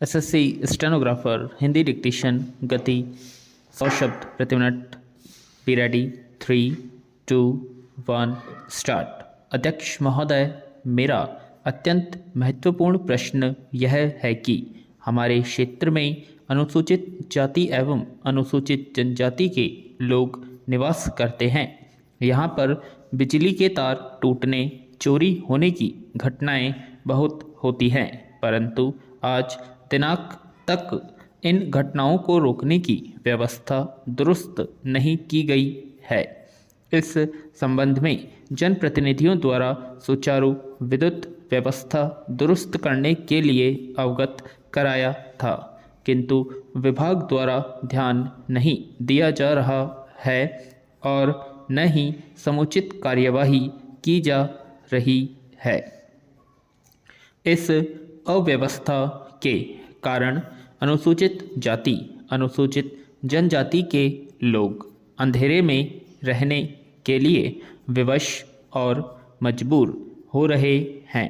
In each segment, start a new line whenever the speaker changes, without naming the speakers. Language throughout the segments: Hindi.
एसएससी स्टेनोग्राफर हिंदी डिक्टेशन गति 100 शब्द प्रति मिनट। Be ready. 3, 2, 1 स्टार्ट। अध्यक्ष महोदय, मेरा अत्यंत महत्वपूर्ण प्रश्न यह है कि हमारे क्षेत्र में अनुसूचित जाति एवं अनुसूचित जनजाति के लोग निवास करते हैं। यहाँ पर बिजली के तार टूटने, चोरी होने की घटनाएं बहुत होती हैं, परंतु आज दिनांक तक इन घटनाओं को रोकने की व्यवस्था दुरुस्त नहीं की गई है। इस संबंध में जनप्रतिनिधियों द्वारा सुचारू विद्युत व्यवस्था दुरुस्त करने के लिए अवगत कराया था, किंतु विभाग द्वारा ध्यान नहीं दिया जा रहा है और न ही समुचित कार्यवाही की जा रही है। इस अव्यवस्था के कारण अनुसूचित जाति, अनुसूचित जनजाति के लोग अंधेरे में रहने के लिए विवश और मजबूर हो रहे हैं।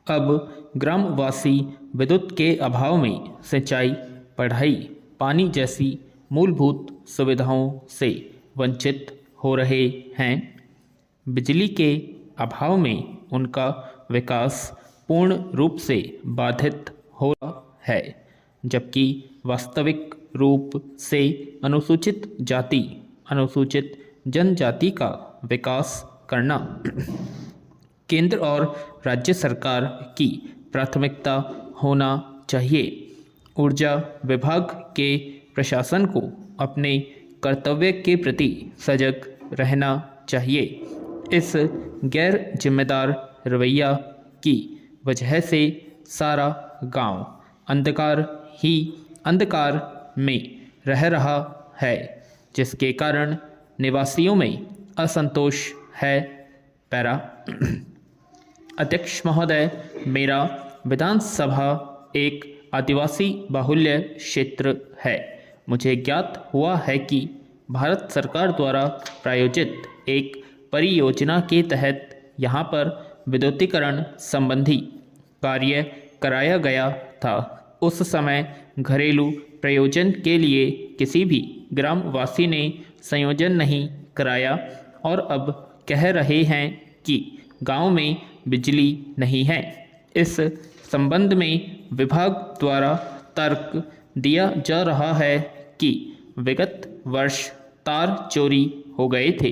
अब ग्रामवासी विद्युत के अभाव में सिंचाई, पढ़ाई, पानी जैसी मूलभूत सुविधाओं से वंचित हो रहे हैं। बिजली के अभाव में उनका विकास पूर्ण रूप से बाधित हो रहा है, जबकि वास्तविक रूप से अनुसूचित जाति, अनुसूचित जनजाति का विकास करना केंद्र और राज्य सरकार की प्राथमिकता होना चाहिए। ऊर्जा विभाग के प्रशासन को अपने कर्तव्य के प्रति सजग रहना चाहिए। इस गैर जिम्मेदार रवैया की वजह से सारा गांव अंधकार ही अंधकार में रह रहा है, जिसके कारण निवासियों में असंतोष है। पैरा। अध्यक्ष महोदय, मेरा विधानसभा एक आदिवासी बाहुल्य क्षेत्र है। मुझे ज्ञात हुआ है कि भारत सरकार द्वारा प्रायोजित एक परियोजना के तहत यहाँ पर विद्युतीकरण संबंधी कार्य कराया गया था। उस समय घरेलू प्रयोजन के लिए किसी भी ग्रामवासी ने संयोजन नहीं कराया और अब कह रहे हैं कि गांव में बिजली नहीं है। इस संबंध में विभाग द्वारा तर्क दिया जा रहा है कि विगत वर्ष तार चोरी हो गए थे,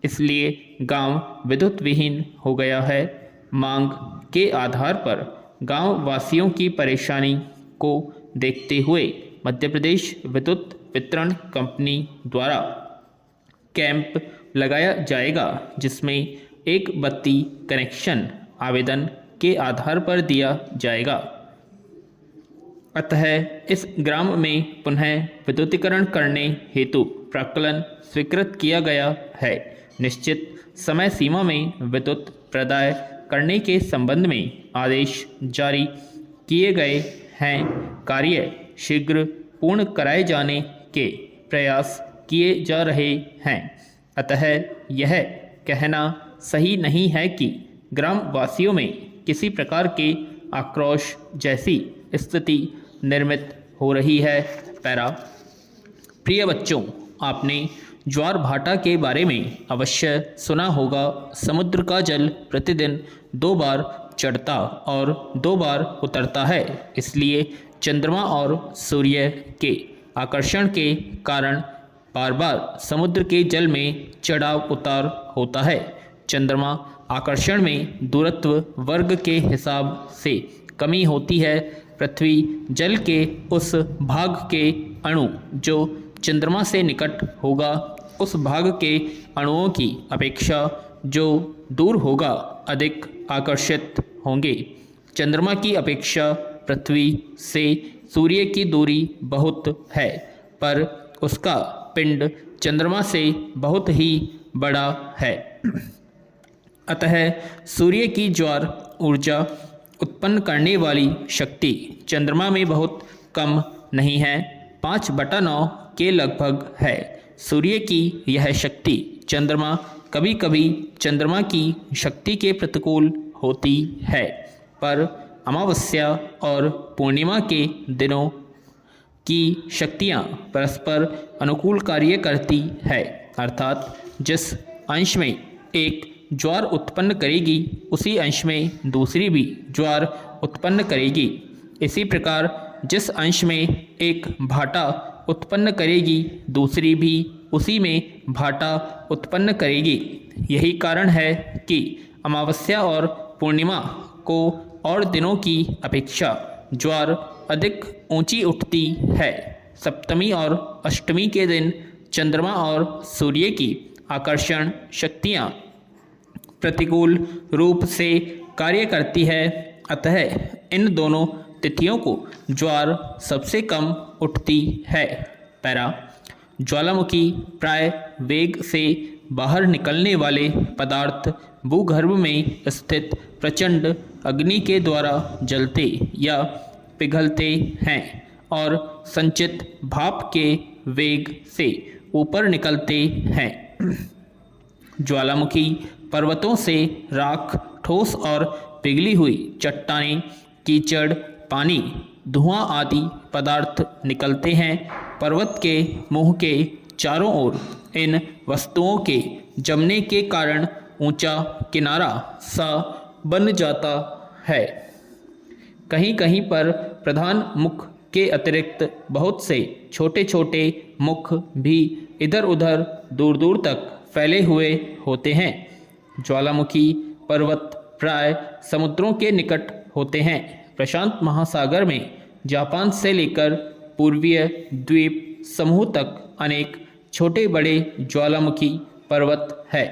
इसलिए गांव विद्युत विहीन हो गया है। मांग के आधार पर गांव वासियों की परेशानी को देखते हुए मध्य प्रदेश विद्युत वितरण कंपनी द्वारा कैंप लगाया जाएगा, जिसमें एक बत्ती कनेक्शन आवेदन के आधार पर दिया जाएगा। अतः इस ग्राम में पुनः विद्युतीकरण करने हेतु प्राक्कलन स्वीकृत किया गया है। निश्चित समय सीमा में विद्युत प्रदाय करने के संबंध में आदेश जारी किए गए हैं। कार्य शीघ्र पूर्ण कराए जाने के प्रयास किए जा रहे हैं। अतः यह कहना सही नहीं है कि ग्रामवासियों में किसी प्रकार के आक्रोश जैसी स्थिति निर्मित हो रही है। पैरा। प्रिय बच्चों, आपने ज्वार भाटा के बारे में अवश्य सुना होगा। समुद्र का जल प्रतिदिन 2 बार चढ़ता और 2 बार उतरता है, इसलिए चंद्रमा और सूर्य के आकर्षण के कारण बार बार समुद्र के जल में चढ़ाव उतार होता है। चंद्रमा आकर्षण में दूरत्व वर्ग के हिसाब से कमी होती है। पृथ्वी जल के उस भाग के अणु जो चंद्रमा से निकट होगा, उस भाग के अणुओं की अपेक्षा जो दूर होगा अधिक आकर्षित होंगे। चंद्रमा की अपेक्षा पृथ्वी से सूर्य की दूरी बहुत है, पर उसका पिंड चंद्रमा से बहुत ही बड़ा है। अतः सूर्य की ज्वार ऊर्जा उत्पन्न करने वाली शक्ति चंद्रमा में बहुत कम नहीं है, 5/9 के लगभग है। सूर्य की यह शक्ति चंद्रमा कभी कभी चंद्रमा की शक्ति के प्रतिकूल होती है, पर अमावस्या और पूर्णिमा के दिनों की शक्तियाँ परस्पर अनुकूल कार्य करती है, अर्थात जिस अंश में एक ज्वार उत्पन्न करेगी उसी अंश में दूसरी भी ज्वार उत्पन्न करेगी। इसी प्रकार जिस अंश में एक भाटा उत्पन्न करेगी दूसरी भी उसी में भाटा उत्पन्न करेगी। यही कारण है कि अमावस्या और पूर्णिमा को और दिनों की अपेक्षा ज्वार अधिक ऊंची उठती है। सप्तमी और अष्टमी के दिन चंद्रमा और सूर्य की आकर्षण शक्तियाँ प्रतिकूल रूप से कार्य करती है, अतः इन दोनों तिथियों को ज्वार सबसे कम उठती है। पैरा ज्वालामुखी प्राय वेग से बाहर निकलने वाले पदार्थ भूगर्भ में स्थित प्रचंड अग्नि के द्वारा जलते या पिघलते हैं और संचित भाप के वेग से ऊपर निकलते हैं। ज्वालामुखी पर्वतों से राख, ठोस और पिघली हुई चट्टानें, कीचड़, पानी, धुआं आदि पदार्थ निकलते हैं। पर्वत के मुंह के चारों ओर इन वस्तुओं के जमने के कारण ऊंचा किनारा सा बन जाता है। कहीं कहीं पर प्रधान मुख के अतिरिक्त बहुत से छोटे छोटे मुख भी इधर उधर दूर दूर तक फैले हुए होते हैं। ज्वालामुखी पर्वत प्राय समुद्रों के निकट होते हैं। प्रशांत महासागर में जापान से लेकर पूर्वीय द्वीप समूह तक अनेक छोटे बड़े ज्वालामुखी पर्वत है।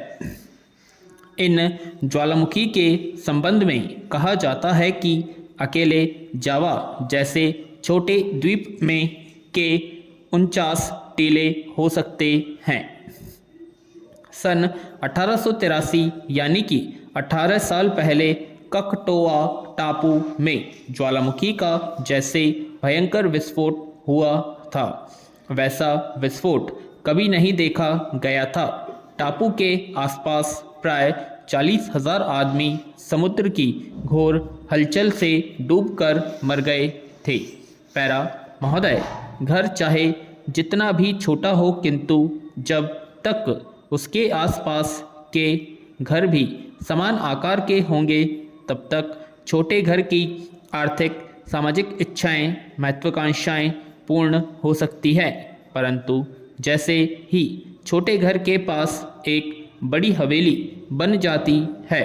इन ज्वालामुखी के संबंध में कहा जाता है कि अकेले जावा जैसे छोटे द्वीप में के 49 टीले हो सकते हैं। सन 1883 यानी कि 18 साल पहले ककटोआ टापू में ज्वालामुखी का जैसे भयंकर विस्फोट हुआ था वैसा विस्फोट कभी नहीं देखा गया था। टापू के आसपास प्राय 40,000 आदमी समुद्र की घोर हलचल से डूबकर मर गए थे। पैरा महोदय, घर चाहे जितना भी छोटा हो किंतु जब तक उसके आसपास के घर भी समान आकार के होंगे तब तक छोटे घर की आर्थिक सामाजिक इच्छाएं, महत्वाकांक्षाएं पूर्ण हो सकती है। परंतु जैसे ही छोटे घर के पास एक बड़ी हवेली बन जाती है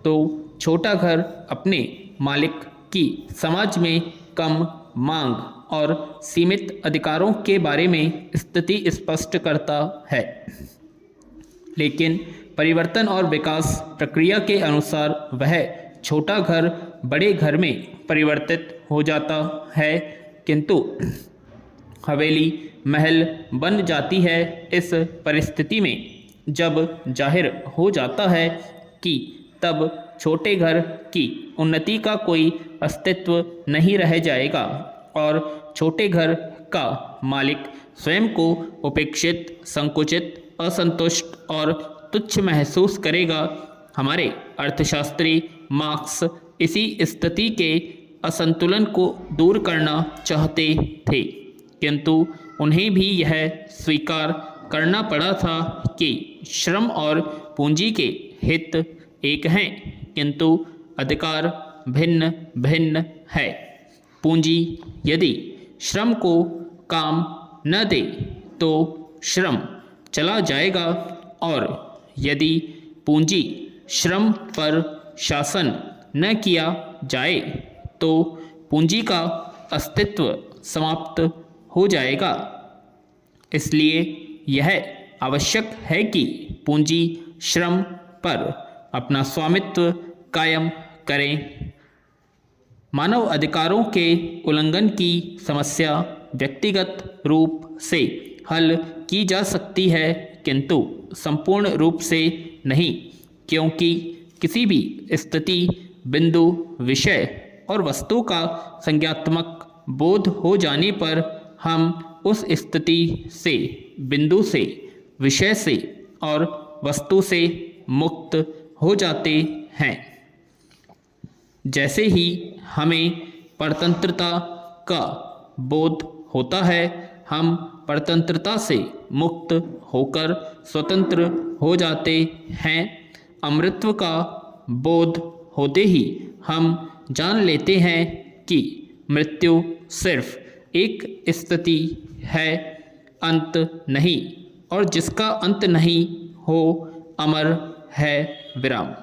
तो छोटा घर अपने मालिक की समाज में कम मांग और सीमित अधिकारों के बारे में स्थिति स्पष्ट करता है। लेकिन परिवर्तन और विकास प्रक्रिया के अनुसार वह छोटा घर बड़े घर में परिवर्तित हो जाता है, किंतु हवेली महल बन जाती है। इस परिस्थिति में जब जाहिर हो जाता है कि तब छोटे घर की उन्नति का कोई अस्तित्व नहीं रह जाएगा और छोटे घर का मालिक स्वयं को उपेक्षित, संकुचित, असंतुष्ट और तुच्छ महसूस करेगा। हमारे अर्थशास्त्री मार्क्स इसी स्थिति के असंतुलन को दूर करना चाहते थे, किंतु उन्हें भी यह स्वीकार करना पड़ा था कि श्रम और पूंजी के हित एक हैं, किंतु अधिकार भिन्न भिन्न है। पूंजी यदि श्रम को काम न दे तो श्रम चला जाएगा और यदि पूंजी श्रम पर शासन न किया जाए तो पूंजी का अस्तित्व समाप्त हो जाएगा। इसलिए यह आवश्यक है कि पूंजी श्रम पर अपना स्वामित्व कायम करें। मानव अधिकारों के उल्लंघन की समस्या व्यक्तिगत रूप से हल की जा सकती है, किंतु संपूर्ण रूप से नहीं, क्योंकि किसी भी स्थिति, बिंदु, विषय और वस्तु का संज्ञात्मक बोध हो जाने पर हम उस स्थिति से, बिंदु से, विषय से और वस्तु से मुक्त हो जाते हैं। जैसे ही हमें परतंत्रता का बोध होता है, हम परतंत्रता से मुक्त होकर स्वतंत्र हो जाते हैं। अमृतत्व का बोध होते ही हम जान लेते हैं कि मृत्यु सिर्फ एक स्थिति है, अंत नहीं, और जिसका अंत नहीं हो अमर है विराम।